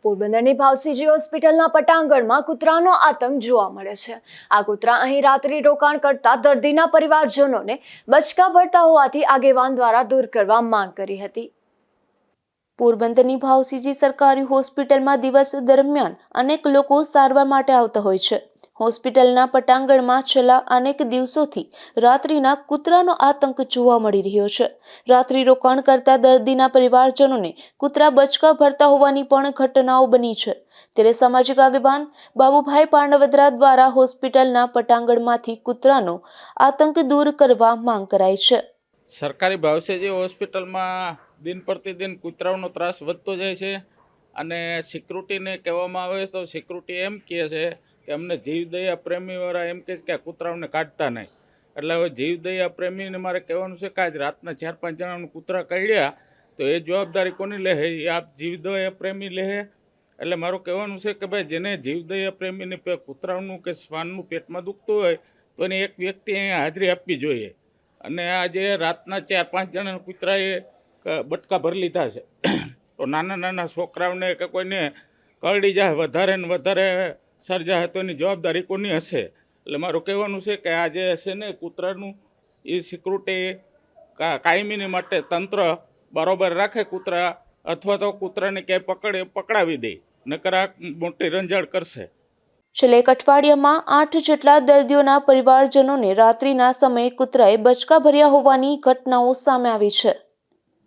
પોરબંદરની ભાવસીજી હોસ્પિટલના પટાંગણમાં કૂતરાનો આતંક જોવા મળે છે। આ કૂતરા અહીં રાત્રિ રોકાણ કરતા દર્દીના પરિવારજનોને બચકા ભરતા હોવાથી આગેવાન દ્વારા દૂર કરવા માંગ કરી હતી। પોરબંદરની ભાવસીજી સરકારી હોસ્પિટલમાં દિવસ દરમિયાન અનેક લોકો સારવાર માટે આવતા હોય છે। હોસ્પિટલના પટાંગણમાં છેલ્લા અનેક દિવસોથી રાત્રિના કૂતરાનો આતંક જોવા મળી રહ્યો છે। રાત્રિ રોકાણ કરતા દર્દીના પરિવારજનોને કૂતરા બચકા ભરતા હોવાની પણ ઘટનાઓ બની છે। ત્યારે સામાજિક આગેવાન બાબુભાઈ પાંડવદરા દ્વારા હોસ્પિટલના પટાંગણમાંથી કૂતરાનો આતંક દૂર કરવા માંગ કરાઈ છે। સરકારી ભાવસીજી હોસ્પિટલમાં દિન પ્રતિદિન કૂતરાઓનો ત્રાસ વધતો જાય છે અને સિક્યુરિટીને કહેવામાં આવે તો સિક્યુરિટી એમ કહે છે કે અમને જીવદયા પ્રેમીવાળા એમ કહે છે કે આ કૂતરાઓને કાઢતા નહીં। એટલે હવે જીવદયા પ્રેમીને મારે કહેવાનું છે કે આજ રાતના 4-5 જણાનું કૂતરા કાઢ્યા તો એ જવાબદારી કોની લે છે? એ આપ જીવદયા પ્રેમી લે છે। એટલે મારું કહેવાનું છે કે ભાઈ જેને જીવદયા પ્રેમીને કૂતરાઓનું કે શ્વાનનું પેટમાં દુખતું હોય તો એની એક વ્યક્તિ અહીંયા હાજરી આપવી જોઈએ। અને આજે રાતના 4-5 જણાના કૂતરાએ બટકા ભરી લીધા છે તો નાના નાના છોકરાઓને કે કોઈને કરડી જાય વધારે ને વધારે સર્જાય તો એની જવાબદારી કોની હશે? એટલે મારું કહેવાનું છે કે આજે છે ને કૂતરાનું એ સિક્યુરિટી કાયમીની માટે તંત્ર બરોબર રાખે કૂતરા અથવા તો કૂતરાને ક્યાંય પકડાવી દે નકર આ મોટી રંજાડ કરશે। છેલ્લે એક અઠવાડિયામાં 8 જેટલા દર્દીઓના પરિવારજનોને રાત્રિના સમયે કૂતરાએ બચકા ભર્યા હોવાની ઘટનાઓ સામે આવી છે।